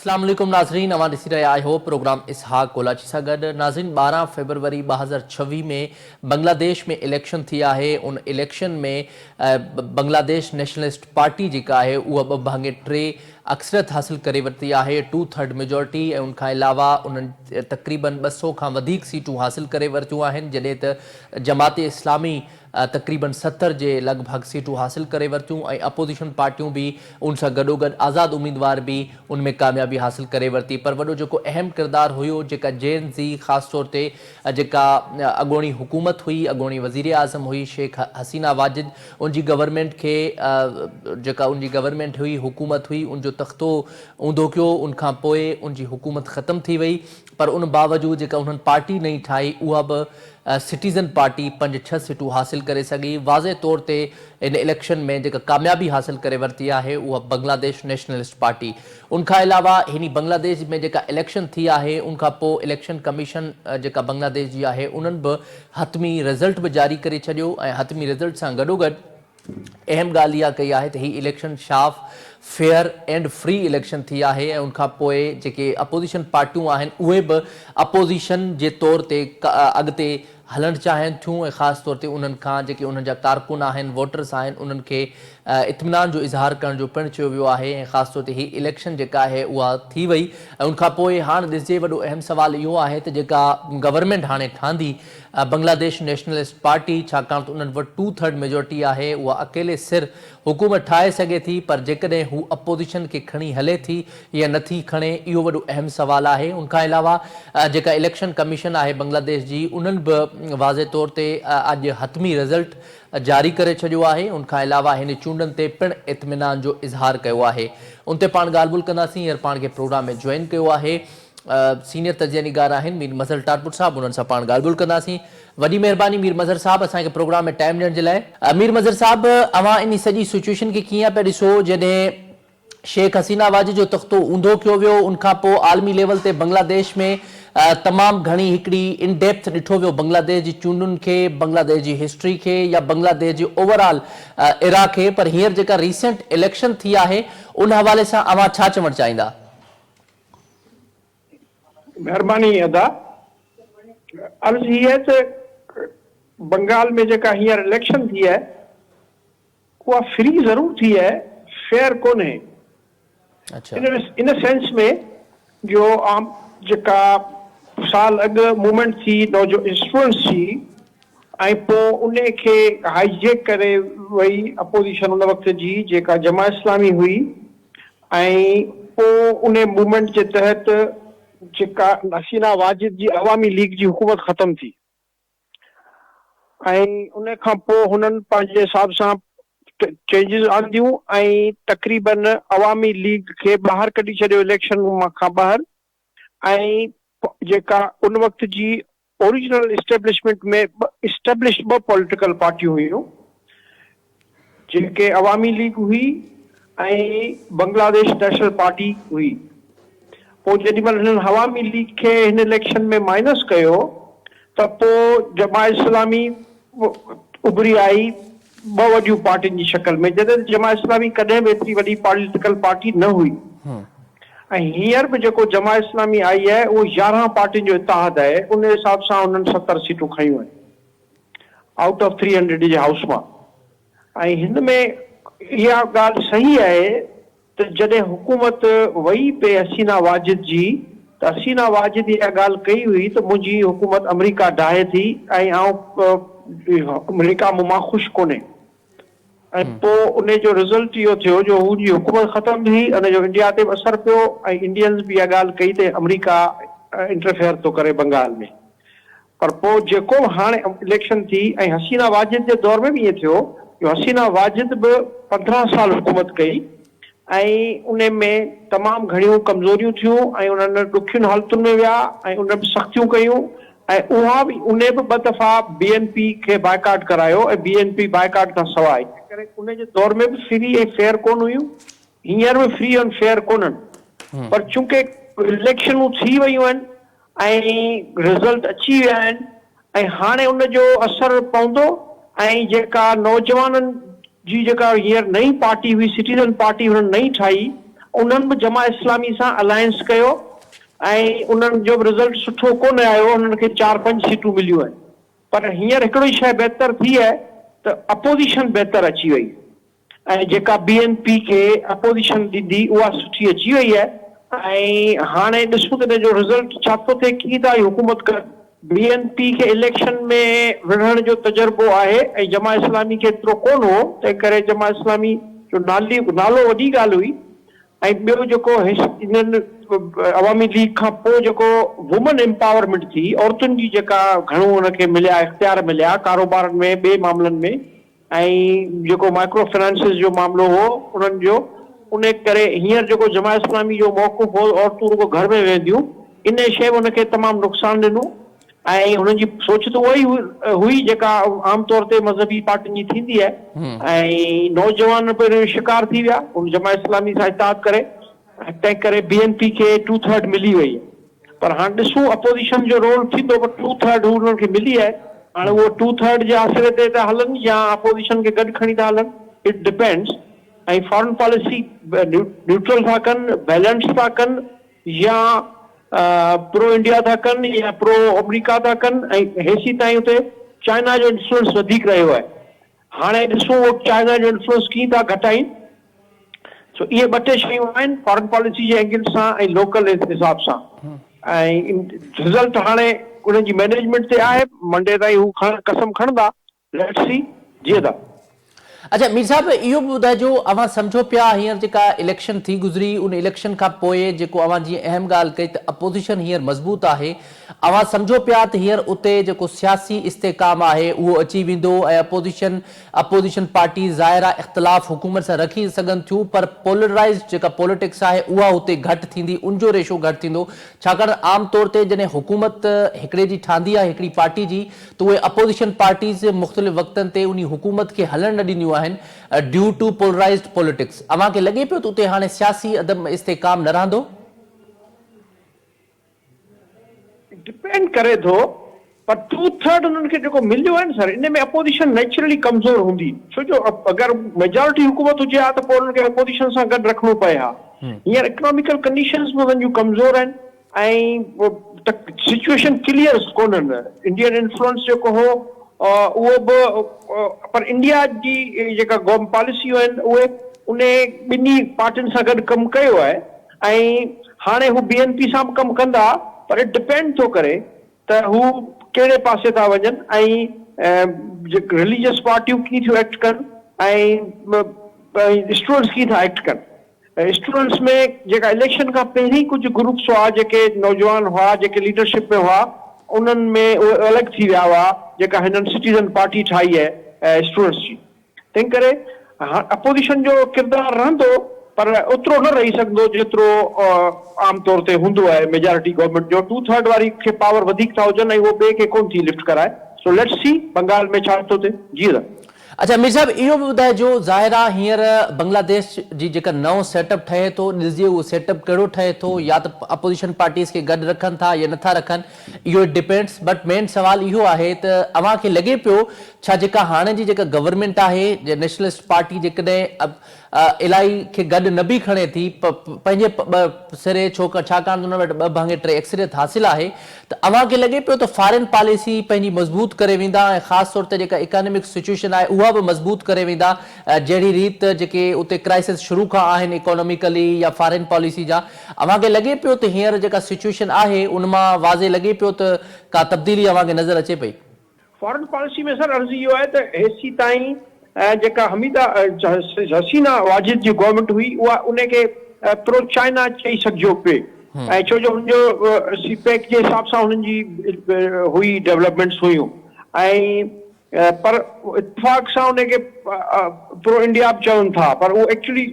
अस्सलाम वालेकुम नाज़रीन, अवां ॾिसी रहिया आहियो प्रोग्राम इसहाक कोलाची सां गॾु। नाज़रीन, 12 फरवरी 2026 में बांग्लादेश में इलेक्शन थी आहे। उन इलेक्शन में बांग्लादेश नेशनलिस्ट पार्टी जेका आहे उहा 2/3 अक्सरियत हासिल करे वरिती आहे, 2/3 मेजॉरिटी। ऐं उनखां अलावा उन्हनि तक़रीबन 200 खां वधीक सीटूं हासिल करे वरितियूं आहिनि, जॾहिं त जमात इस्लामी तक़रीबन 70 जे लॻभॻि सीटूं हासिल करे वरितियूं ऐं अपोज़िशन पार्टियूं बि उन सां गॾोगॾु आज़ादु उम्मीदवार बि उन में कामयाबी हासिल करे वरिती। पर वॾो जेको अहम किरदारु हुयो, जेका JNZ ख़ासि तौर ते जेका अॻोणी हुकूमत हुई, अॻोणी वज़ीर आज़म हुई शेख हसीना वाजिद, उनजी गवर्नमेंट खे जेका उनजी गवर्नमेंट हुई, हुकूमत हुई, उनजो तख़्तो ऊंधो कयो। उनखां पोइ उनजी हुकूमत ख़तमु थी वई। पर उन बावजूदि जेका उन्हनि पार्टी नई ठाही, उहा बि सिटीज़न पार्टी 5-6 सीटूं हासिल करे सघी। वाज़े तौर ते इन इलेक्शन में जेका कामयाबी हासिल करे वरिती आहे उहा बांग्लादेश नेशनलिस्ट पार्टी। उनखां अलावा हिन बांग्लादेश में जेका इलेक्शन थी आहे, उनखां पोइ इलेक्शन कमीशन जेका बांग्लादेश जी आहे, उन्हनि बि हतमी रिज़ल्ट बि जारी करे छॾियो। ऐं हतमी रिज़ल्ट सां गॾोगॾु अहम ॻाल्हि इहा कई आहे त हीअ इलेक्शन साफ़ फेयर एंड फ्री इलेक्शन थी आहे। ऐं उनखां पोइ जेके अपोज़िशन पार्टियूं आहिनि उहे बि अपोज़िशन जे तौर ते अॻिते हलणु चाहिनि थियूं। ऐं ख़ासि तौर ते उन्हनि खां जेके उन्हनि जा कारकुन आहिनि, वोटर्स आहिनि, उन्हनि खे इत्मिनान जो इज़हार करण जो पिणु चयो वियो आहे। ऐं ख़ासि तौर ते हीअ इलेक्शन जेका आहे उहा थी वई। ऐं उनखां पोइ हाणे ॾिसिजे, वॾो अहम सुवालु इहो आहे त जेका गवर्नमेंट हाणे ठहंदी बांग्लादेश नेशनलिस्ट पार्टी, छाकाणि त उन्हनि वटि 2/3 मेजॉरिटी आहे, उहा अकेले सिर हुकूमत ठाहे सघे थी। पर जेकॾहिं हू अपोज़िशन खे खणी हले थी या नथी खणे, इहो वॾो अहम सुवालु आहे। उनखां अलावा जेका इलेक्शन कमीशन आहे बांग्लादेश जी, उन्हनि बि वाज़े तौर ते अॼु हतमी रिज़ल्ट जारी करे छॾियो आहे। उनखां अलावा हिन चूंडनि ते पिणु इत्मिनान जो इज़हार कयो आहे। उन ते पाण ॻाल्हि ॿोल कंदासीं। हींअर पाण खे प्रोग्राम में जॉइन कयो आहे सीनियर तजिया निगार आहिनि मीर मज़हर टाटपुर साहब, उन्हनि सां पाण ॻाल्हि ॿोल कंदासीं। वॾी महिरबानी मीर मज़हर साहब, असांखे प्रोग्राम में टाइम ॾियण जे लाइ। मीर मज़हर साहब, अवां इन सॼी सिचुएशन खे कीअं पिया ॾिसो जॾहिं शेख हसीना वाजिद जो तख़्तो ऊंधो कयो वियो? उनखां पोइ आलमी लेवल ते बांग्लादेश में तमामु घणी हिकिड़ी इन डेप्थ ॾिठो वियो बांग्लादेश जी चूंडुनि खे, बांग्लादेश जी हिस्ट्री खे या बांग्लादेश जी ओवरऑल इरा खे। पर हींअर जेका रीसेंट इलेक्शन थी आहे, उन हवाले सां अवां छा चवणु चाहींदा? महिरबानी अदा। अर्ज़ हीअ त बंगाल में जेका हींअर इलेक्शन थी आहे उहा फ्री ज़रूर थी आहे, फेयर कोन्हे। इन सेंस में जो आम जेका साल अॻु मूवमेंट थी, नौजो इंफ्लुएंस थी, ऐं पोइ उन खे हाईजेक करे वई अपोज़िशन उन वक़्त जी जेका जमा इस्लामी हुई। ऐं पोइ उन मूवमेंट जे तहत जेका हसीना वाजिद जी अवामी लीग जी हुकूमत ख़तम थी। ऐं उन खां पोइ हुननि पंहिंजे हिसाब सां चेंजिस आंदियूं ऐं तक़रीबन अवामी लीग खे ॿाहिरि कढी छॾियो इलेक्शन खां ॿाहिरि। ऐं जेका उन वक़्त जी ओरिजिनल इस्टेब्लिशमेंट में इस्टेब्लिश 2 पॉलिटिकल पार्टियूं हुयूं, जेके अवामी लीग हुई ऐं बांग्लादेश नेशनल पार्टी हुई। पोइ जेॾी महिल हिननि अवामी लीग खे हिन इलेक्शन में माइनस कयो त पोइ जमा इस्लामी उभरी आई 2 वॾियूं पार्टियुनि जी शक्ल में, जॾहिं जमा इस्लामी कॾहिं बि एतिरी वॾी पॉलिटिकल पार्टी न हुई। ऐं हींअर बि जेको जमा इस्लामी आई आहे उहो 11 पार्टियुनि जो इतिहाद आहे। उन हिसाब सां उन्हनि 70 सीटूं खयूं आहिनि आउट ऑफ 300 जे हाउस मां। ऐं हिन में इहा ॻाल्हि सही आहे त जॾहिं हुकूमत वई पे हसीना वाजिद जी, त हसीना वाजिद इहा ॻाल्हि कई हुई त मुंहिंजी हुकूमत अमेरिका ढाहे थी ऐं अमेरिका मां ख़ुशि कोन्हे। ऐं पोइ उन जो रिज़ल्ट इहो थियो जो हुनजी हुकूमत ख़तम थी, उन जो इंडिया ते बि असरु पियो ऐं इंडियंस बि इहा ॻाल्हि कई त अमेरिका इंटरफेयर थो करे बंगाल में। पर पोइ जेको हाणे इलेक्शन थी ऐं हसीना वाजिद जे दौर में बि ईअं थियो जो हसीना वाजिद बि 15 साल हुकूमत कई ऐं उन में तमामु घणियूं कमज़ोरियूं थियूं ऐं उन्हनि ॾुखियुनि हालतुनि में विया ऐं उन बि सख़्तियूं कयूं। ऐं उहा बि उन बि 2 दफ़ा BNP खे बाइकाट करायो ऐं BNP बाइकाट खां सवाइ करे उन जे दौर में बि फ्री ऐं फेयर कोन हुयूं। हींअर बि फ्री एंड फेयर कोन्हनि। पर चूंकि इलेक्शनूं थी वियूं आहिनि ऐं रिज़ल्ट अची विया आहिनि ऐं हाणे उन जो असरु पवंदो। ऐं जेका नौजवाननि जी जेका हींअर नई पार्टी हुई, सिटीज़न पार्टी हुननि नई ठाही, उन्हनि बि जमा इस्लामी सां अलायंस कयो ऐं उन्हनि जो बि रिज़ल्ट सुठो कोन आयो, उन्हनि खे 4-5 सीटूं मिलियूं आहिनि। पर हींअर हिकिड़ी शइ बहितर थी आहे त अपोज़िशन बहितर अची वई ऐं जेका BNP खे अपोज़िशन ॾींदी उहा सुठी अची वई आहे। ऐं हाणे ॾिसूं त हिन जो रिज़ल्ट छा थो थिए, कीअं था हुकूमत कर। BNP खे इलेक्शन में विढ़ण जो तजुर्बो आहे ऐं जमा इस्लामी खे एतिरो कोन हो, तंहिं करे जमा इस्लामी जो नालो वॾी ॻाल्हि हुई। ऐं ॿियो जेको इन्हनि अवामी लीग खां पोइ जेको वुमन एम्पावरमेंट थी, औरतुनि जी जेका घणो हुनखे मिलिया इख़्तियार मिलिया कारोबारनि में, ॿिए मामलनि में, ऐं जेको माइक्रो फाइनेंसिस जो मामिलो हो उन्हनि जो, उन करे हींअर जेको जमा इस्लामी जो मौक़िफ़ हो औरतूं रुॻो घर में वेंदियूं, इन शइ उनखे तमामु नुक़सानु ॾिनो। ऐं हुननि जी सोच त उहा ई हुई जेका आमतौर ते मज़हबी पार्टियुनि जी थींदी आहे। ऐं नौजवान पे शिकार थी विया उन जमा इस्लामी सां इताद करे, तंहिं करे BNP खे 2/3 मिली वई। पर हाणे ॾिसूं अपोज़िशन जो रोल थींदो, पर 2/3 उन्हनि खे मिली आहे। हाणे उहो 2/3 जे आसिरे ते था हलनि या अपोज़िशन खे गॾु खणी था हलनि, इट डिपेंड्स। ऐं फॉरेन पॉलिसी न्यूट्रल था कनि, बैलेंस था कनि, या प्रो इंडिया था कनि या प्रो अमेरिका था कनि। ऐं हेसी ताईं हुते चाइना जो इन्फ्लुएंस वधीक रहियो आहे। हाणे ॾिसूं उहो चाइना जो इन्फ्लुएंस कीअं था घटाइनि। सो इहे ॿ टे शयूं आहिनि फॉरेन पॉलिसी जे एंगल सां ऐं लोकल हिसाब सां। ऐं रिज़ल्ट हाणे उन्हनि जी मैनेजमेंट ते आहे, मंडे ताईं हू कसम खणंदा, लेट्स सी जीअं था। अच्छा मीर साहब, इहो बि ॿुधाइजो, अवां सम्झो पिया हींअर जेका इलेक्शन थी गुज़री, उन इलेक्शन खां पोइ जेको अवां जीअं अहम ॻाल्हि कई त अपोज़िशन हींअर मज़बूत आहे, अवां सम्झो पिया त हींअर उते जेको सियासी इस्तेकाम आहे उहो अची वेंदो ऐं अपोज़िशन पार्टी ज़ाहिर आहे इख़्तिलाफ़ हुकूमत सां रखी सघनि थियूं, पर पोलराइज़ जेका पॉलिटिक्स आहे उहा उते घटि थींदी, उनजो रेशो घटि थींदो। छाकाणि आम तौर ते जॾहिं हुकूमत हिकिड़े जी ठहंदी आहे हिकिड़ी पार्टी जी, त उहे अपोज़िशन पार्टीज़ मुख़्तलिफ़ वक़्तनि ते उन हुकूमत खे हलण न ॾींदियूं आहिनि ड्यू टू पोलराइज्ड पॉलिटिक्स। अव्हां खे लॻे पियो त उते हाणे सियासी अदम इस्तेकाम न रहंदो? डिपेंड करे थो, पर 2/3 उन्हनि खे जेको मिलियो आहे न सर, इन में अपोज़िशन नेचुरली कमज़ोर हूंदी। छो जो अगरि मेजॉरिटी हुकूमत हुजे हा त पोइ उन्हनि खे अपोज़िशन सां गॾु रखिणो पए हा। हींअर इकोनॉमिकल कंडीशंस बि उन्हनि जूं कमज़ोर आहिनि ऐं सिचुएशन क्लियर कोन्हनि। इंडियन इन्फ्लुएंस जेको हो उहो बि, पर इंडिया जी जेका पॉलिसियूं आहिनि उहे उन ॿिन्ही पार्टियुनि सां गॾु कमु कयो आहे। ऐं हाणे हू BNP सां बि कमु कंदा, पर इट डिपेंड थो करे त हू कहिड़े पासे था वञनि ऐं रिलीजियस पार्टियूं कीअं थियूं एक्ट कनि ऐं स्टूडेंट्स कीअं था एक्ट कनि। स्टूडेंट्स में जेका इलेक्शन खां पहिरीं कुझु ग्रुप्स हुआ जेके नौजवान हुआ, जेके लीडरशिप में हुआ, उन्हनि में उहे अलॻि थी विया हुआ, जेका हिननि सिटीज़न पार्टी ठाही आहे स्टूडेंट्स जी। तंहिं करे अपोज़िशन जो किरदारु रहंदो, पर ओतिरो न रही सघंदो जेतिरो आमतौर ते हूंदो आहे मेजॉरिटी गवर्नमेंट जो। 2/3 वारी खे पावर वधीक था हुजनि ऐं उहो ॿिए खे कोन थी लिफ्ट कराए। सो लेट्स सी बंगाल में छा थो थिए। जी दा। अच्छा मीर साहब, इहो बि ॿुधाइजो, ज़ाहिर आहे हींअर बांग्लादेश जी जेका नओं सेटअप ठहे थो, ॾिसिजे उहो सेटअप कहिड़ो ठहे थो, या त अपोज़िशन पार्टीज़ खे गॾु रखनि था या नथा रखनि, इहो डिपेंड्स। बट मेन सवाल इहो आहे त अव्हां खे लॻे पियो छा जेका हाणे जी जेका गवर्नमेंट आहे, नेशनलिस्ट पार्टी जेकॾहिं इलाही खे गॾु न बि खणे थी पंहिंजे सिरे, छाकाणि हुन वटि 2 भाङे 3 एक्सरियत हासिल आहे, त अव्हां खे लॻे पियो त फॉरेन पॉलिसी पंहिंजी मज़बूत करे वेंदा ऐं ख़ासि तौर ते जेका इकोनॉमिक सिचुएशन आहे उहा बि मज़बूत करे वेंदा, जहिड़ी रीति जेके उते क्राइसिस शुरू खां आहिनि इकोनॉमिकली या फॉरेन पॉलिसी जा? अव्हां खे लॻे पियो त हींअर जेका सिचुएशन आहे उन मां वाज़े लॻे पियो त का तब्दीली अव्हां खे नज़र अचे पई? फॉरेन पॉलिसी में सर अर्ज़ु इहो आहे त हेसी ताईं जेका हसीना वाजिद जी गवर्नमेंट हुई उहा उनखे प्रो चाइना चई सघिजो पिए। ऐं छो जो हुनजो सीपेक जे हिसाब सां हुननि जी हुई डेवलपमेंट्स हुयूं, ऐं पर इत्तेफ़ाक सां उनखे प्रो इंडिया बि चवनि था, पर उहो एक्चुअली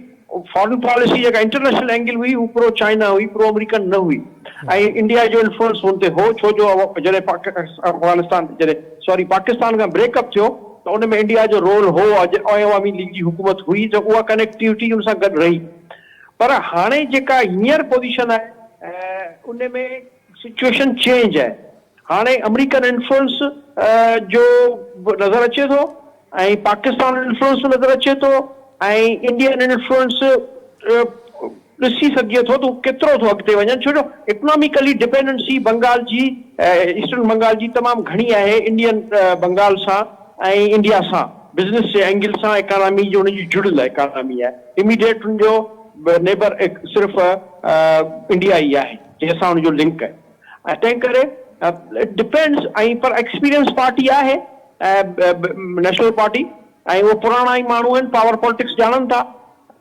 फॉरेन पॉलिसी जेका इंटरनेशनल एंगल हुई उहा प्रो चाइना हुई, प्रो अमेरिकन न हुई। ऐं इंडिया जो इन्फ्लुएंस हुन ते हो, छो जो जॾहिं पाकिस्तान खां ब्रेकअप थियो त उन में इंडिया जो रोल हो ऐं अवामी लीग जी हुकूमत हुई, त उहा कनेक्टिविटी उन सां गॾु रही। पर हाणे जेका हींअर पोज़ीशन आहे उन में सिचुएशन चेंज आहे। हाणे अमेरिकन इन्फ्लुएंस जो नज़र अचे थो ऐं पाकिस्तान इन्फ्लुएंस नज़र अचे थो ऐं इंडियन इन्फ्लुएंस ॾिसी सघे थो त हू केतिरो थो अॻिते वञनि, छो जो इकोनॉमिकली डिपेंडेंसी बंगाल जी ईस्टर्न बंगाल जी तमामु घणी आहे इंडियन बंगाल सां ऐं इंडिया सां बिज़नेस जे एंगल सां इकोनॉमी जो हुनजी जुड़ियल इकोनॉमी आहे। इमीडिएट हुनजो नेबर सिर्फ़ु इंडिया ई आहे जंहिंसां हुनजो लिंक आहे ऐं तंहिं करे डिपेंड्स ऐं पर एक्सपीरियंस पार्टी आहे नेशनल पार्टी ऐं उहो पुराणा ई माण्हू आहिनि, पावर पॉलिटिक्स ॼाणनि था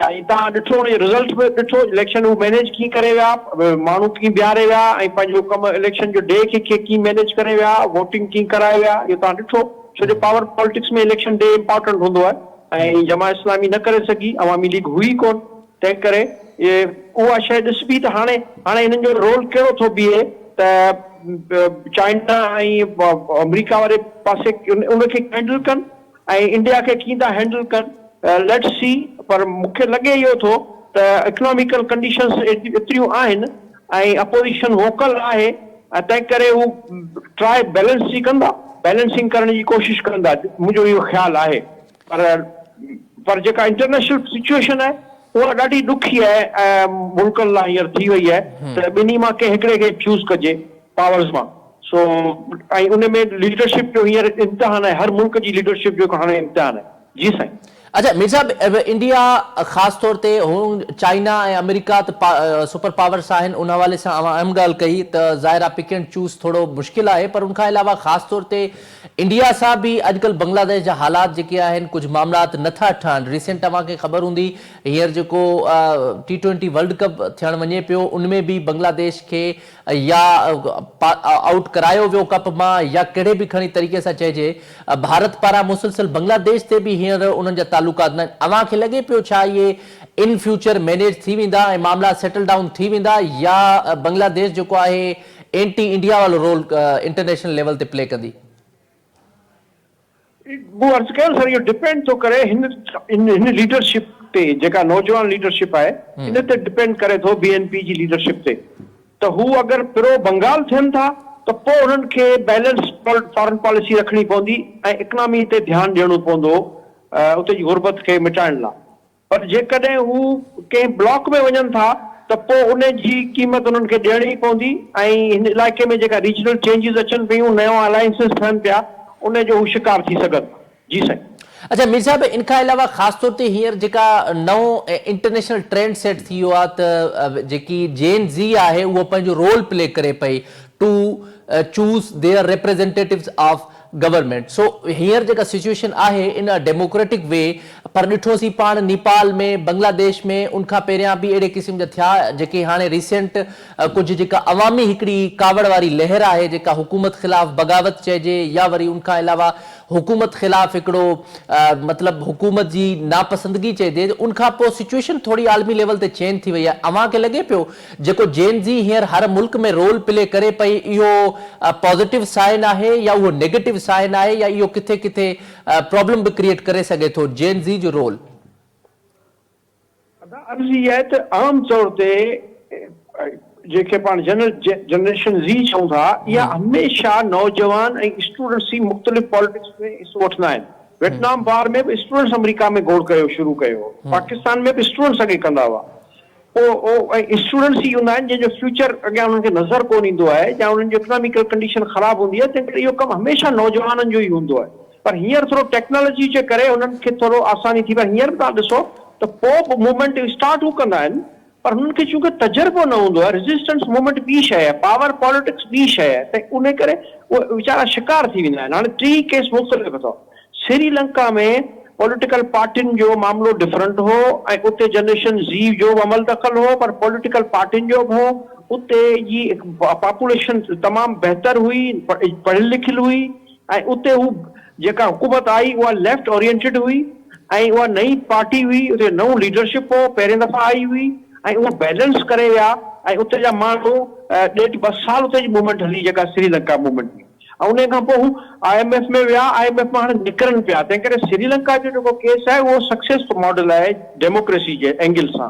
ऐं तव्हां ॾिठो रिज़ल्ट बि ॾिठो, इलेक्शन हू मैनेज कीअं करे विया, माण्हू कीअं बीहारे विया ऐं पंहिंजो कमु इलेक्शन जो डे खे कीअं मैनेज करे विया, वोटिंग कीअं कराए विया, इहो तव्हां ॾिठो। छो जो पावर पॉलिटिक्स में इलेक्शन डे इम्पोर्टेंट हूंदो आहे ऐं जमा इस्लामी न करे सघी, अवामी लीग हुई कोन, तंहिं करे उहा शइ ॾिसबी त हाणे हिननि जो रोल कहिड़ो थो बीहे त चाइना ऐं अमेरिका वारे पासे उनखे हैंडल कनि ऐं इंडिया खे कीअं था हैंडल कनि, लेट्स सी। पर मूंखे लॻे इहो थो त इकोनॉमिकल कंडीशंस एतिरियूं आहिनि ऐं अपोजिशन वोकल आहे ऐं तंहिं करे हू ट्राई बैलेंस जी कंदा, बैलेंसिंग करण जी कोशिशि कंदा, मुंहिंजो इहो ख़्यालु आहे। पर जेका इंटरनेशनल सिचुएशन आहे उहा ॾाढी ॾुखी आहे मुल्कनि लाइ हींअर थी वई आहे त ॿिन्ही मां कंहिं हिकिड़े खे चूज़ कजे पावर्स मां। सो ऐं उन में लीडरशिप जो हींअर इम्तिहान आहे, हर मुल्क जी लीडरशिप जो हाणे इम्तिहान आहे। जी साईं। अच्छा मीर साहब, इंडिया ख़ासि तौर ते चाइना ऐं अमेरिका त सुपर पावर्स आहिनि, उन हवाले सां अहम ॻाल्हि कई त ज़ाहिर आहे पिक एंड चूज़ थोरो मुश्किल आहे, पर उनखां अलावा ख़ासि तौर ते इंडिया सां बि अॼुकल्ह बांग्लादेश जा हालात जेके आहिनि कुझु मामलात नथा ठहनि। रिसेंट तव्हांखे ख़बर हूंदी हींअर जेको T20 वर्ल्ड कप थियणु वञे पियो, उनमें बि बांग्लादेश खे या आउट करायो वियो कप मां या कहिड़े बि खणी तरीक़े सां चइजे, भारत पारां मुसलसल बांग्लादेश ते बि हींअर उन्हनि जा तालुकात न। अव्हांखे लॻे पियो छा इहे इन फ्यूचर मैनेज थी वेंदा ऐं मामला सेटल डाउन थी वेंदा, या बांग्लादेश जेको आहे एंटी इंडिया वारो रोल इंटरनेशनल लेवल ते प्ले कंदी? वो अर्ज़ कयो सर, इहो डिपेंड थो करे हिन लीडरशिप ते, जेका नौजवान लीडरशिप आहे इन ते डिपेंड करे थो, BNP जी लीडरशिप ते। त हू अगरि प्रो बंगाल थियनि था त पोइ उन्हनि खे बैलेंस फॉरेन पॉलिसी रखणी पवंदी ऐं इकोनॉमी ते ध्यानु ॾियणो पवंदो उते जी गुरबत खे मिटाइण लाइ। पर जेकॾहिं हू कंहिं ब्लॉक में वञनि था त पोइ उन जी क़ीमत उन्हनि खे ॾियणी पवंदी ऐं हिन इलाइक़े में जेका रीजनल चेंजिस अचनि पियूं, नया अलायंसिस थियनि पिया, उन जो हू शिकार थी सघनि। जी साईं। अच्छा मीर साहब, इनखां अलावा ख़ासि तौर ते हींअर जेका नओं इंटरनेशनल ट्रेंड सेट थी वियो आहे त जेकी जेन ज़ी आहे उहो पंहिंजो रोल प्ले करे पई to choose their representatives of government. So हींअर जेका सिचुएशन आहे इन डेमोक्रेटिक वे, पर ॾिठोसीं पाण नेपाल में, बांग्लादेश में, उनखां पहिरियां बि अहिड़े क़िस्म जा थिया जेके हाणे रिसेंट कुझु जेका अवामी हिकिड़ी कावड़ वारी लहर आहे जेका हुकूमत ख़िलाफ़ बग़ावत चइजे, या वरी उनखां अलावा हुकूमत ख़िलाफ़ हिकिड़ो मतिलबु हुकूमत जी नापसंदगी चइजे, उनखां पोइ सिचुएशन थोरी आलमी लेवल ते चेंज थी वई आहे। अव्हांखे लॻे पियो जेको जेन ज़ी हींअर हर मुल्क में रोल प्ले करे पई, इहो पॉज़िटिव साइन आहे या उहो नेगेटिव साइन आहे, या इहो किथे किथे प्रॉब्लम बि क्रिएट करे सघे थो जेन ज़ी जो रोल? अर्ज़ इहा आहे त आम तौर ते जेके पाण जनरेशन ज़ी चऊं था, इहा हमेशह नौजवान ऐं स्टूडेंट्स ई मुख़्तलिफ़ पॉलिटिक्स में हिसो वठंदा आहिनि। वियतनाम वार में बि स्टूडेंट्स अमेरिका में गोड़ कयो शुरू कयो, पाकिस्तान में बि स्टूडेंट्स अॻे कंदा हुआ। पोइ स्टूडेंट्स ई हूंदा आहिनि जंहिंजो फ्यूचर अॻियां उन्हनि खे नज़र कोन ईंदो आहे, या उन्हनि जी इकोनॉमिकल कंडीशन ख़राब हूंदी आहे, तंहिं करे इहो कमु हमेशह नौजवाननि जो ई हूंदो आहे। पर हींअर थोरो टेक्नोलॉजी जे करे उन्हनि खे थोरो आसानी थी वई। हींअर तव्हां ॾिसो त पोइ मूवमेंट स्टार्ट हू कंदा आहिनि, पर हुननि खे चूंकि तजुर्बो न हूंदो आहे, रेजिस्टेंस मूवमेंट ॿी शइ आहे, पावर पॉलिटिक्स ॿी शइ आहे, त उन करे उहे वीचारा शिकार थी वेंदा आहिनि। हाणे टी केस मुख़्तलिफ़ अथव। श्रीलंका में पॉलिटिकल पार्टियुनि जो मामलो डिफरेंट हो ऐं उते जनरेशन ज़ी जो अमल दख़ल हो, पर पॉलिटिकल पार्टियुनि जो बि हो। उते जी पॉपुलेशन तमामु बहितर हुई, पढ़ियल लिखियल हुई, ऐं उते हू जेका हुकूमत आई उहा लेफ्ट ओरिएंटेड हुई ऐं उहा नई पार्टी हुई, उते नओं लीडरशिप हो, पहिरें दफ़ा आई हुई ऐं उहा बैलेंस करे विया। ऐं उते जा माण्हू 1.5-2 साल उते जी मूवमेंट हली, जेका श्रीलंका मूवमेंट हुई, ऐं उन खां पोइ हू IMF में विया, IMF मां हाणे निकिरनि पिया। तंहिं करे श्रीलंका जो जेको केस आहे उहो सक्सेसफुल मॉडल आहे डेमोक्रेसी जे एंगल सां।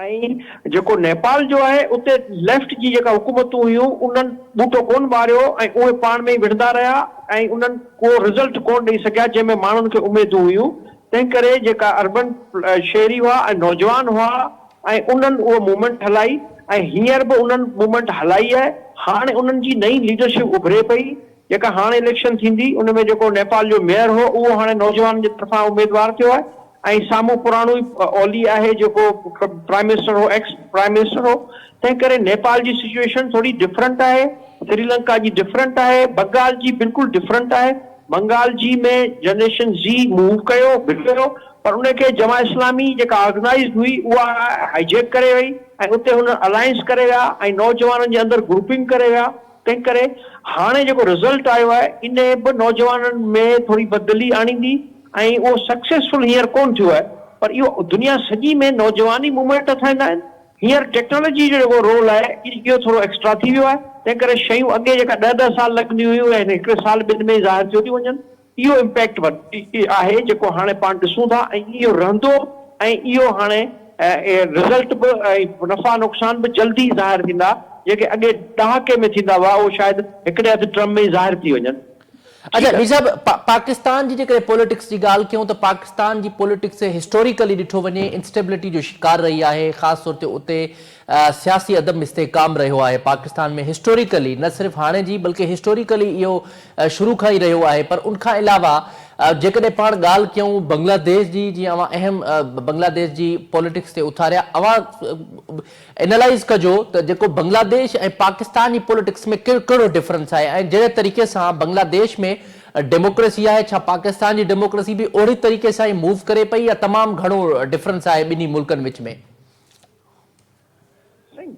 ऐं जेको नेपाल जो आहे, उते लेफ्ट जी जेका हुकूमतूं हुयूं उन्हनि बूटो कोन ॿारियो ऐं उहे पाण में ई विढ़ंदा रहिया ऐं उन्हनि को रिज़ल्ट कोन ॾेई सघिया जंहिंमें माण्हुनि खे उमेदूं हुयूं। तंहिं करे जेका अर्बन शहरी हुआ ऐं नौजवान हुआ ऐं उन्हनि उहो मूवमेंट हलाई ऐं हींअर बि उन्हनि मूवमेंट हलाई आहे। हाणे उन्हनि जी नई लीडरशिप उभरे पई, जेका हाणे इलेक्शन थींदी उन में जेको नेपाल जो मेयर हो उहो हाणे नौजवान जे तरफ़ां उमेदवार थियो आहे ऐं साम्हूं पुराणो ई ओली आहे जेको प्राइम मिनिस्टर हो, एक्स प्राइम मिनिस्टर हो। तंहिं करे नेपाल जी सिचुएशन थोड़ी डिफरेंट आहे, श्रीलंका जी डिफरेंट आहे, बंगाल जी बिल्कुलु डिफरेंट आहे। बंगाल जी में जनरेशन ज़ी मूव कयो बिगड़ियो, पर उनखे जमा इस्लामी जेका ऑर्गेनाइज़ हुई उहा हाईजेक करे वई ऐं उते हुन अलायंस करे विया ऐं नौजवाननि जे अंदरि ग्रुपिंग करे विया। तंहिं करे हाणे जेको रिज़ल्ट आयो आहे इन बि नौजवाननि में थोरी बदिली आणींदी ऐं उहो सक्सेसफुल हींअर कोन थियो आहे, पर इहो दुनिया सॼी में नौजवानी मूवमेंट थींदा आहिनि। हींअर टेक्नोलॉजी जो जेको रोल आहे इहो थोरो एक्स्ट्रा थी वियो आहे। तंहिं करे शयूं अॻे जेका 10-10 साल लॻंदियूं हुयूं ऐं हिकिड़े साल ॿिनि में ज़ाहिर थियो थियूं वञनि, इहो इम्पैक्ट आहे जेको हाणे पाण ॾिसूं था ऐं इहो रहंदो ऐं इहो हाणे रिज़ल्ट बि ऐं नफ़ा नुक़सान बि जल्दी ज़ाहिर थींदा। जेके अॻे ॾहाके में थींदा हुआ उहो शायदि हिकिड़े हद टर्म में ज़ाहिर थी वञनि। अच्छा मीर साहब, पाकिस्तान जी जेकॾहिं पॉलिटिक्स की ॻाल्हि कयूं त पाकिस्तान जी पॉलिटिक्स हिस्टोरिकली ॾिठो वञे इंस्टेबिलिटी जो शिकार रही आहे, ख़ासि तौर ते उते सियासी अदम इस्तेहकाम रहियो आहे पाकिस्तान में हिस्टोरिकली, न सिर्फ़ु हाणे जी बल्कि हिस्टोरिकली इहो शुरू खां ई रहियो आहे। पर उनखां अलावा जेकॾहिं पाण ॻाल्हि कयूं बांग्लादेश जी, जीअं अवां अहम बांग्लादेश जी पॉलिटिक्स ते उथारिया, अवां एनालाइज़ कजो त जेको बांग्लादेश ऐं पाकिस्तान जी पॉलिटिक्स में कहिड़ो डिफरेंस आहे ऐं जहिड़े तरीक़े सां बांग्लादेश में डेमोक्रेसी आहे, छा पाकिस्तान जी डेमोक्रेसी भी ओड़ी तरीक़े सां ई मूव करे पई या तमामु घणो डिफरेंस आहे ॿिन्ही मुल्कनि विच में?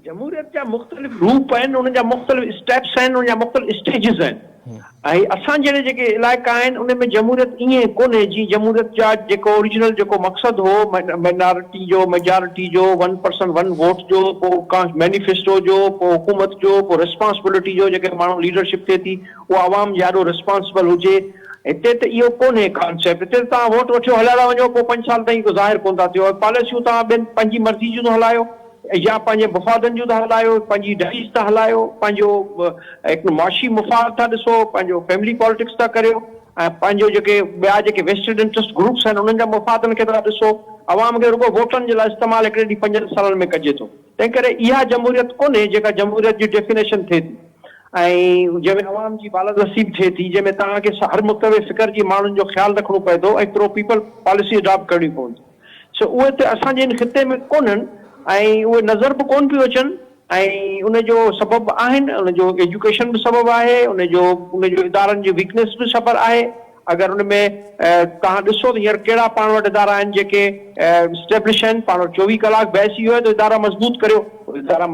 जमहूरियत जा मुख़्तलिफ़ रूप आहिनि, उन जा मुख़्तलिफ़ स्टेप्स आहिनि, उन जा मुख़्तलिफ़ स्टेजिस आहिनि ऐं असां जहिड़े जेके इलाइक़ा आहिनि उन में जमहूरियत ईअं कोन्हे जीअं जमहूरियत जा जेको ओरिजिनल जेको मक़सदु हो माइनॉरिटी जो, मेजॉरिटी जो, 1% 1 वोट जो, पोइ मैनिफेस्टो जो, पोइ हुकूमत जो, पोइ रिस्पॉन्सिबिलिटी जो, जेके माण्हू लीडरशिप थिए थी उहा आवाम जे ॾाढो रिस्पॉन्सिबल हुजे। हिते त इहो कोन्हे कॉन्सेप्ट। हिते तव्हां वोट वठियो हलिया था वञो, पोइ 5 साल ताईं ज़ाहिर कोन था थियो। पॉलिसियूं तव्हां ॿियनि पंहिंजी मर्ज़ी जूं था हलायो या पंहिंजे मुफ़ादनि जूं था हलायो, पंहिंजी डैरीज़ था हलायो, पंहिंजो हिकु मुआशी मुफ़ाद था ॾिसो, पंहिंजो फैमिली पॉलिटिक्स था करियो ऐं पंहिंजो जेके ॿिया जेके वेस्टेड इंटरेस्ट ग्रुप्स आहिनि उन्हनि जा मुफ़ादनि खे था ॾिसो। अवाम खे रुॻो वोटनि जे लाइ इस्तेमालु हिकिड़े ॾींहुं 5 सालनि में कजे थो। तंहिं करे इहा जमहूरियत कोन्हे जेका जमहूरियत जी डेफिनेशन थिए थी ऐं जंहिंमें अवाम जी बालानसीब थिए थी, जंहिंमें तव्हांखे हर मुख़्तलिफ़ फ़िक्र जी माण्हुनि जो ख़्यालु रखणो पए थो ऐं प्रो पीपल पॉलिसी अडॉप्ट करणी पवंदी। सो उहे त असांजे इन ख़िते में कोन्हनि ऐं उहे नज़र बि कोन पियो अचनि ऐं उनजो सबबु आहिनि, उनजो एजुकेशन बि सबबु आहे, उनजो इदारनि जी वीकनेस बि सबबु आहे। अगरि उन में तव्हां ॾिसो त हींअर कहिड़ा पाण वटि इदारा आहिनि जेके स्टेब्लिश आहिनि। पाण वटि 24 कलाक बहस इहो आहे त इदारा मज़बूत करियो। इदारा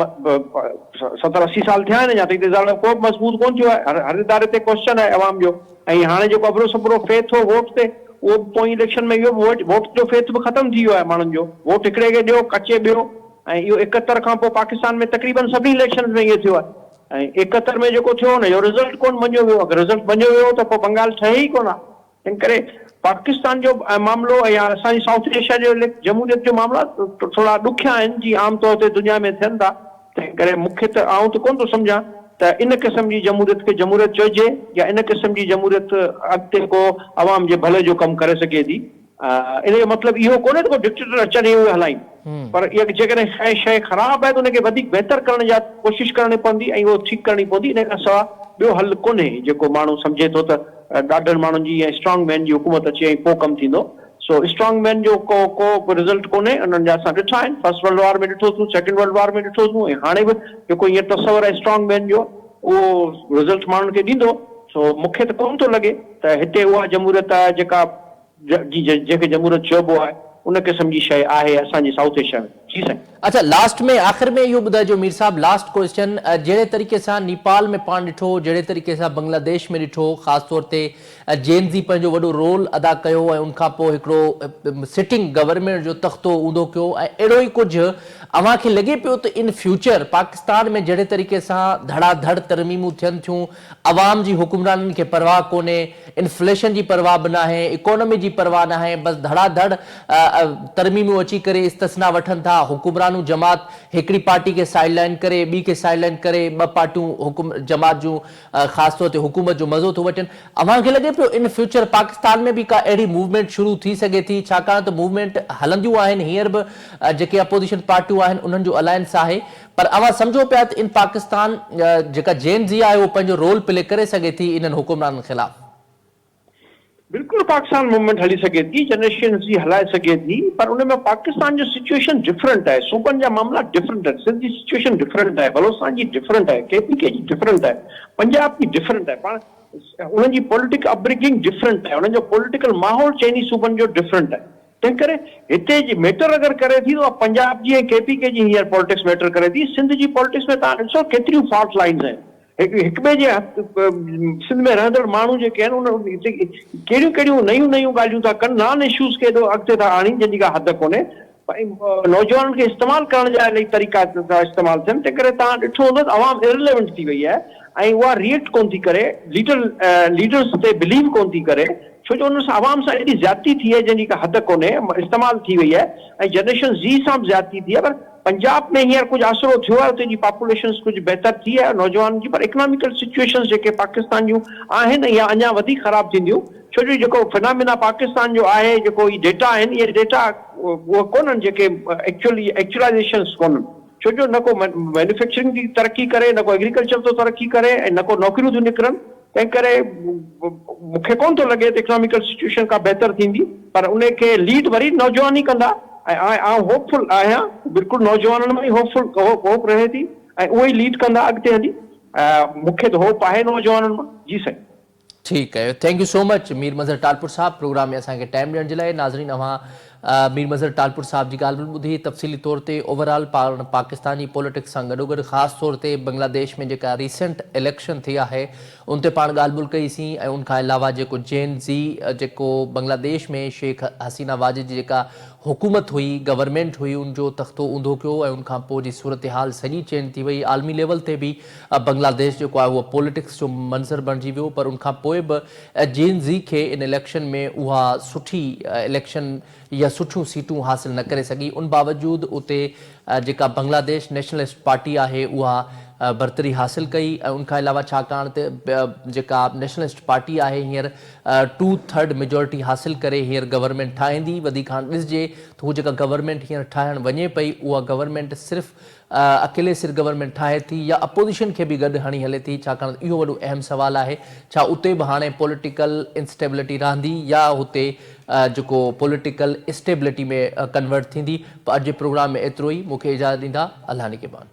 70-80 साल थिया आहिनि, या त इदारा को बि मज़बूत कोन थियो आहे। हर इदारे ते क्वेश्चन आहे अवाम जो ऐं हाणे जेको अबरो सबरो फेथ हो वोट ते, उहो पोइ इलेक्शन में इहो वोट जो फेथ बि ख़तमु थी वियो आहे। माण्हुनि जो वोट हिकिड़े खे ॾियो कचे ॿियो ऐं इहो 71 खां पोइ पाकिस्तान में तक़रीबन सभी इलेक्शन में इहो थियो आहे ऐं 71 में जेको थियो हुनजो रिज़ल्ट कोन मञियो वियो। अगरि रिज़ल्ट मञियो वियो त पोइ बंगाल ठहे ई कोन। तंहिं करे पाकिस्तान जो मामिलो या असांजी साउथ एशिया जो जमहूरियत जो मामला थोरा ॾुखिया आहिनि जीअं आम तौर ते दुनिया में थियनि था। तंहिं करे मूंखे त आउं त कोन थो सम्झां त इन क़िस्म जी जमहूरियत खे जमहूरियत चइजे या इन क़िस्म जी जमहूरियत अॻिते को अवाम जे भले जो कमु करे सघे थी। इन जो मतिलबु इहो कोन्हे त को डिक्टेटर अचनि उहे हलाइनि, पर इहा जेकॾहिं शइ ख़राबु आहे त उनखे वधीक बहितर करण जा कोशिशि करणी पवंदी ऐं उहो ठीकु करणी पवंदी। इन खां सवाइ ॿियो हल कोन्हे जेको माण्हू सम्झे थो त ॾाढनि माण्हुनि जी ऐं स्ट्रॉन्ग मैन जी हुकूमत अचे ऐं पोइ कमु थींदो। सो स्ट्रॉन्ग मैन जो को रिज़ल्ट कोन्हे। उन्हनि जा असां ॾिठा आहिनि, फर्स्ट वर्ल्ड वॉर में ॾिठोसीं, सेकेंड वर्ल्ड वॉर में ॾिठोसीं ऐं हाणे बि जेको हींअर तस्वर आहे स्ट्रॉन्ग मैन जो उहो रिज़ल्ट माण्हुनि खे ॾींदो। सो मूंखे त कोन थो लॻे त हिते उहा जमहूरियत आहे जेका जंहिंखे जमहूरियत चइबो आहे उन क़िस्म जी शइ आहे असांजी साउथ एशिया में। जी साईं। अच्छा, लास्ट में आख़िर में इहो ॿुधाइजो मीर साहब, लास्ट क्वेश्चन, जहिड़े तरीक़े सां नेपाल में पाण ॾिठो, जहिड़े तरीक़े सां बांग्लादेश में ॾिठो, ख़ासि तौर ते जेएनज़ी पंहिंजो वॾो रोल अदा कयो ऐं उनखां पोइ हिकिड़ो सिटिंग गवर्नमेंट जो तख़्तो ऊंधो कयो ऐं अहिड़ो ई कुझु अव्हां खे लॻे पियो त इन फ्यूचर पाकिस्तान में जहिड़े तरीक़े सां धड़ाधड़ तरमीमूं थियनि थियूं, अवाम जी हुकुमराननि खे परवाह कोन्हे, इन्फ्लेशन जी परवाह बि न आहे, इकोनॉमी जी परवाह न आहे, बसि धड़ाधड़ तरमीमूं अची करे इस्तिस्ना वठनि था। हुकुमरानूं जमात हिकिड़ी पार्टी खे साइड लाइन करे ॿी खे साइड लाइन करे ॿ पार्टियूं जमात जूं ख़ासि तौर ते हुकूमत जो मज़ो थो वठनि। अव्हांखे लॻे पियो इन फ्यूचर पाकिस्तान में बि का अहिड़ी मूवमेंट शुरू थी सघे थी, छाकाणि त मूवमेंट हलंदियूं आहिनि, हींअर बि जेके अपोजिशन पार्टियूं आहिनि उन्हनि जो अलायंस आहे, पर अव्हां सम्झो पिया त इन पाकिस्तान जेका जेन ज़ी आहे उहो पंहिंजो रोल प्ले करे सघे थी इन्हनि हुकुमराननि ख़िलाफ़? बिल्कुलु पाकिस्तान मूवमेंट हली सघे थी, जनरेशन जी हलाए सघे थी, पर उन में पाकिस्तान जो सिचुएशन डिफरेंट आहे, सूबनि जा मामला डिफरेंट आहिनि, सिंध जी सिचुएशन डिफरेंट आहे, बलोचिस्तान जी डिफरेंट आहे, KPK जी डिफरेंट आहे, पंजाब जी डिफरेंट आहे, पाण उन्हनि जी पॉलिटिकल अपब्रिंगिंग डिफरेंट आहे, उन्हनि जो पॉलिटिकल माहौल चइनी सूबनि जो डिफरेंट आहे। तंहिं करे हिते जी मैटर अगरि करे थी त पंजाब जी ऐं KPK जी हींअर पॉलिटिक्स मैटर करे थी। सिंध जी पॉलिटिक्स में तव्हां ॾिसो केतिरियूं फॉल्ट लाइन्स आहिनि, हिक ॿिए जे सिंध में रहंदड़ माण्हू जेके आहिनि उन कहिड़ियूं कहिड़ियूं नयूं नयूं ॻाल्हियूं था कनि, नॉन इश्यूज़ खे एॾो अॻिते था आणीनि जंहिंजी का हद कोन्हे, नौजवाननि खे इस्तेमालु करण जा इलाही तरीक़ा था इस्तेमालु थियनि। तंहिं करे तव्हां ॾिठो हूंदो त अवाम इररिलेवेंट थी वई आहे ऐं उहा रिएक्ट कोन थी करे, लीडर्स ते बिलीव कोन थी करे, छो जो हुन सां अवाम सां एॾी ज़्यादती थी आहे जंहिंजी का हद कोन्हे, इस्तेमालु थी वई आहे ऐं जनरेशन ज़ी सां बि ज़्यादती थी आहे। पर पंजाब में हींअर कुझु आसरो थियो आहे, उते जी पॉपुलेशन कुझु बहितर थी आहे नौजवान जी, पर इकोनॉमिकल सिचुएशन जेके पाकिस्तान जूं आहिनि इहा अञा वधीक ख़राब थींदियूं, छो जो जेको फिनामिना पाकिस्तान जो आहे, जेको ई डेटा आहिनि, इहे डेटा उहे कोन्हनि जेके एक्चुअलाइज़ेशंस कोन्हनि, छो जो न को मैन्युफैक्चरिंग थी तरक़ी करे, न को एग्रीकल्चर थो तरक़ी करे ऐं न को नौकरियूं थियूं निकिरनि। तंहिं करे मूंखे कोन थो लॻे त इकोनॉमिकल सिचुएशन का बहितर थींदी, पर उन खे लीड वरी नौजवान ई कंदा ऐं आउं होपफुल आहियां, बिल्कुलु नौजवाननि में ई होप रहे थी ऐं उहे ई लीड कंदा अॻिते हली। मूंखे त होप आहे नौजवाननि मां। जी साईं, ठीक है, thank you so much Mir Mazhar Talpur साहब प्रोग्राम में असांखे टाइम ॾियण जे लाइ। नाज़रीन, अव्हां मीर मज़हर टालपुर साहब जी ॻाल्हि बि ॿुधी, तफ़सीली तौर ते ओवरऑल पाकिस्तानी पॉलिटिक्स सां गॾोगॾु ख़ासि तौर ते बांग्लादेश में जेका रीसेंट इलेक्शन थी आहे उन ते पाण ॻाल्हि ॿोल कईसीं ऐं उनखां अलावा जेको जेन ज़ी जेको बांग्लादेश में शेख हसीना वाजिद जी जेका हुकूमत हुई, गवर्नमेंट हुई, उनजो तख़्तो ऊंधो कयो ऐं उनखां पोइ जी सूरत हाल सॼी चेंज थी वई। आलमी लेवल ते बि बांग्लादेश जेको आहे उहो पॉलिटिक्स जो मंज़र बणिजी वियो, पर उनखां पोइ बि जेन ज़ी खे इन इलेक्शन में उहा सुठी इलेक्शन या सुठियूं सीटूं हासिल न करे सघी। उन बावजूद उते जेका बांग्लादेश नेशनलिस्ट पार्टी आहे उहा बरतरी हासिल कई ऐं उनखां अलावा छाकाणि त जेका नेशनलिस्ट पार्टी आहे हींअर 2/3 मेजॉरिटी हासिल करे हींअर गवर्नमेंट ठाहींदी। वधीक हाणे ॾिसिजे त हू जेका गवर्नमेंट हींअर ठाहिणु वञे पई उहा गवर्नमेंट सिर्फ़ु अकेले सिर गवर्नमेंट ठाहे थी या अपोजिशन खे बि गॾु हणी हले थी, छाकाणि इहो वॾो अहम सुवालु आहे छा उते बि हाणे पॉलिटिकल इंस्टेबिलिटी रहंदी या हुते जेको पॉलिटिकल स्टेबिलिटी में कन्वर्ट थींदी। अॼु जे प्रोग्राम में एतिरो ई, मूंखे इजाज़त ॾींदा, अल्लाह निगहबान।